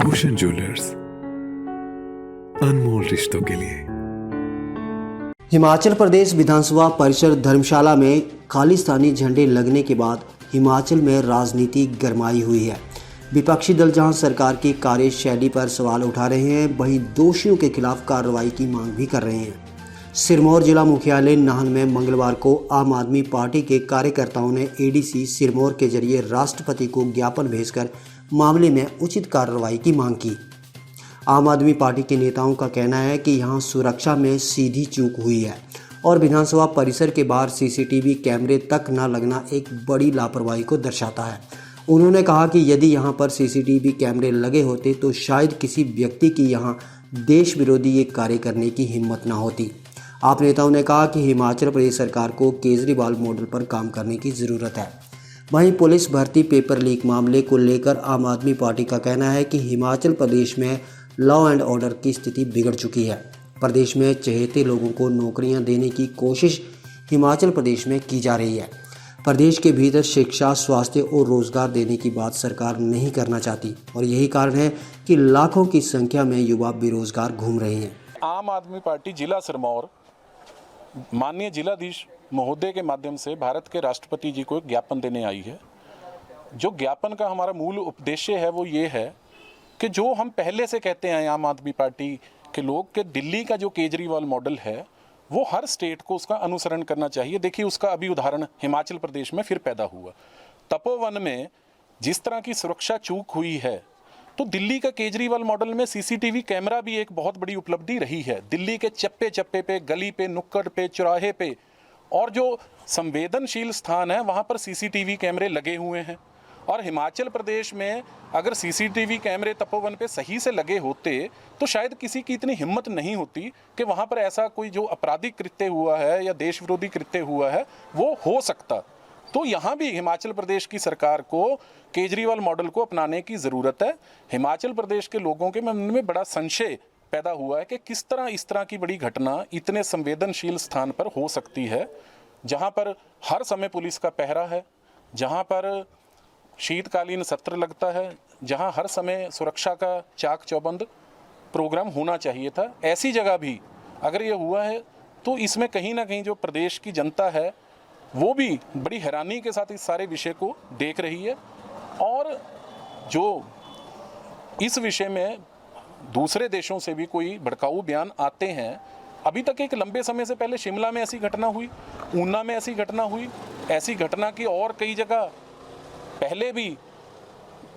Bhushan jewellers, अनमोल रिश्तों के लिए। हिमाचल प्रदेश विधानसभा परिसर धर्मशाला में खालिस्तानी झंडे लगने के बाद हिमाचल में राजनीति गरमाई हुई है। विपक्षी दल जहां सरकार की कार्यशैली पर सवाल उठा रहे हैं, वहीं दोषियों के खिलाफ कार्रवाई की मांग भी कर रहे हैं। सिरमौर जिला मुख्यालय नाहन में मंगलवार को आम आदमी पार्टी के कार्यकर्ताओं ने एडीसी सिरमौर के जरिए राष्ट्रपति को ज्ञापन भेजकर मामले में उचित कार्रवाई की मांग की। आम आदमी पार्टी के नेताओं का कहना है कि यहां सुरक्षा में सीधी चूक हुई है और विधानसभा परिसर के बाहर सीसीटीवी कैमरे तक न लगना एक बड़ी लापरवाही को दर्शाता है। उन्होंने कहा कि यदि यहां पर सीसीटीवी कैमरे लगे होते तो शायद किसी व्यक्ति की यहां देश विरोधी ये कार्य करने की हिम्मत न होती। आप नेताओं ने कहा कि हिमाचल प्रदेश सरकार को केजरीवाल मॉडल पर काम करने की ज़रूरत है। वहीं पुलिस भर्ती पेपर लीक मामले को लेकर आम आदमी पार्टी का कहना है कि हिमाचल प्रदेश में लॉ एंड ऑर्डर की स्थिति बिगड़ चुकी है। प्रदेश में चहेते लोगों को नौकरियां देने की कोशिश हिमाचल प्रदेश में की जा रही है। प्रदेश के भीतर शिक्षा, स्वास्थ्य और रोजगार देने की बात सरकार नहीं करना चाहती और यही कारण है कि लाखों की संख्या में युवा बेरोजगार घूम रहे हैं। आम आदमी पार्टी जिला सिरमौर माननीय जिलाधीश महोदय के माध्यम से भारत के राष्ट्रपति जी को एक ज्ञापन देने आई है। जो ज्ञापन का हमारा मूल उद्देश्य है वो ये है कि जो हम पहले से कहते हैं आम आदमी पार्टी के लोग कि दिल्ली का जो केजरीवाल मॉडल है वो हर स्टेट को उसका अनुसरण करना चाहिए। देखिए, उसका अभी उदाहरण हिमाचल प्रदेश में फिर पैदा हुआ। तपोवन में जिस तरह की सुरक्षा चूक हुई है, तो दिल्ली का केजरीवाल मॉडल में सीसीटीवी कैमरा भी एक बहुत बड़ी उपलब्धि रही है। दिल्ली के चप्पे चप्पे पे, गली पे, नुक्कड़ पे, चौराहे पे और जो संवेदनशील स्थान है वहाँ पर सीसीटीवी कैमरे लगे हुए हैं। और हिमाचल प्रदेश में अगर सीसीटीवी कैमरे तपोवन पे सही से लगे होते तो शायद किसी की इतनी हिम्मत नहीं होती कि वहाँ पर ऐसा कोई जो आपराधिक कृत्य हुआ है या देश विरोधी कृत्य हुआ है वो हो सकता। तो यहाँ भी हिमाचल प्रदेश की सरकार को केजरीवाल मॉडल को अपनाने की ज़रूरत है। हिमाचल प्रदेश के लोगों के मन में बड़ा संशय पैदा हुआ है कि किस तरह इस तरह की बड़ी घटना इतने संवेदनशील स्थान पर हो सकती है, जहाँ पर हर समय पुलिस का पहरा है, जहाँ पर शीतकालीन सत्र लगता है, जहां हर समय सुरक्षा का चाक चौबंद प्रोग्राम होना चाहिए था। ऐसी जगह भी अगर ये हुआ है तो इसमें कहीं ना कहीं जो प्रदेश की जनता है वो भी बड़ी हैरानी के साथ इस सारे विषय को देख रही है। और जो इस विषय में दूसरे देशों से भी कोई भड़काऊ बयान आते हैं, अभी तक एक लंबे समय से पहले शिमला में ऐसी घटना हुई, ऊना में ऐसी घटना हुई, ऐसी घटना की और कई जगह पहले भी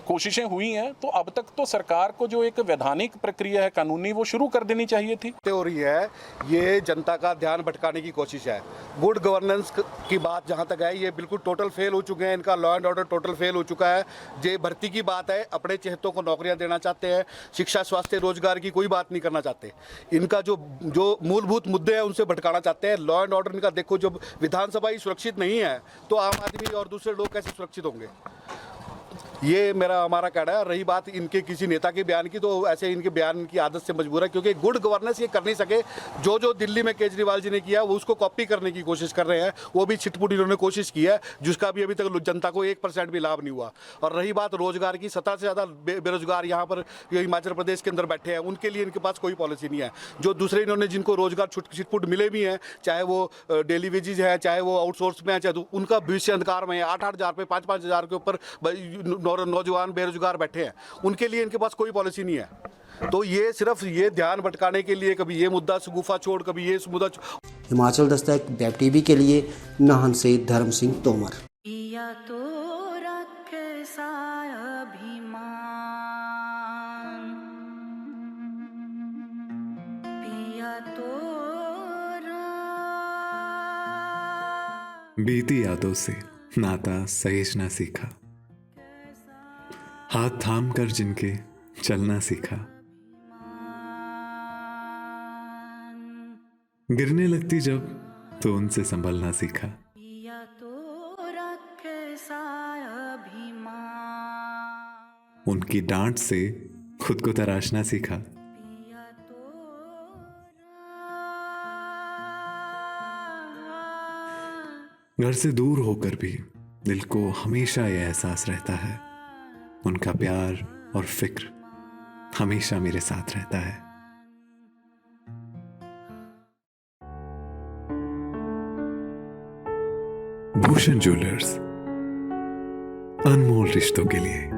कोशिशें हुई हैं। तो अब तक तो सरकार को जो एक वैधानिक प्रक्रिया है कानूनी वो शुरू कर देनी चाहिए थी। हो रही है ये जनता का ध्यान भटकाने की कोशिश है। गुड गवर्नेंस की बात जहां तक है ये बिल्कुल टोटल फेल हो चुके हैं। इनका law and order total fail हो चुका है। जे भर्ती की बात है, अपने चहेतों को नौकरियां देना चाहते हैं। शिक्षा, स्वास्थ्य, रोजगार की कोई बात नहीं करना चाहते। इनका जो मूलभूत मुद्दे हैं उनसे भटकाना चाहते हैं। लॉ एंड ऑर्डर इनका देखो, जब विधानसभा ही सुरक्षित नहीं है तो आम आदमी और दूसरे लोग कैसे सुरक्षित होंगे? ये हमारा कहना है। रही बात इनके किसी नेता के बयान की, तो ऐसे इनके बयान की आदत से मजबूर है, क्योंकि गुड गवर्नेंस ये कर नहीं सके। जो दिल्ली में केजरीवाल जी ने किया वो उसको कॉपी करने की कोशिश कर रहे हैं। वो भी छिटपुट इन्होंने कोशिश की है, जिसका भी अभी तक जनता को 1% भी लाभ नहीं हुआ। और रही बात रोजगार की, 70 से ज़्यादा बेरोजगार यहाँ पर हिमाचल प्रदेश के अंदर बैठे हैं। उनके लिए इनके पास कोई पॉलिसी नहीं है। जो दूसरे इन्होंने जिनको रोजगार छिटपुट मिले भी हैं, चाहे वो डेली वेजेज है, चाहे वो आउटसोर्स में है, चाहे तो उनका भविष्य अंधकार में है। 8-8 हज़ार पे, 5-5 हज़ार के ऊपर नौजवान बेरोजगार बैठे हैं। उनके लिए इनके पास कोई पॉलिसी नहीं है। तो ये सिर्फ ये ध्यान भटकाने के लिए कभी ये मुद्दा शगुफा छोड़, कभी ये मुद्दा। हिमाचल दस्तक वेब टीवी के लिए नाहन से धर्म सिंह तोमर। तो बीती यादों से नाता सहेजना सीखा, हाथ थाम कर जिनके चलना सीखा, गिरने लगती जब तो उनसे संभलना सीखा, उनकी डांट से खुद को तराशना सीखा, घर से दूर होकर भी दिल को हमेशा यह एहसास रहता है उनका प्यार और फिक्र हमेशा मेरे साथ रहता है। भूषण ज्वेलर्स, अनमोल रिश्तों के लिए।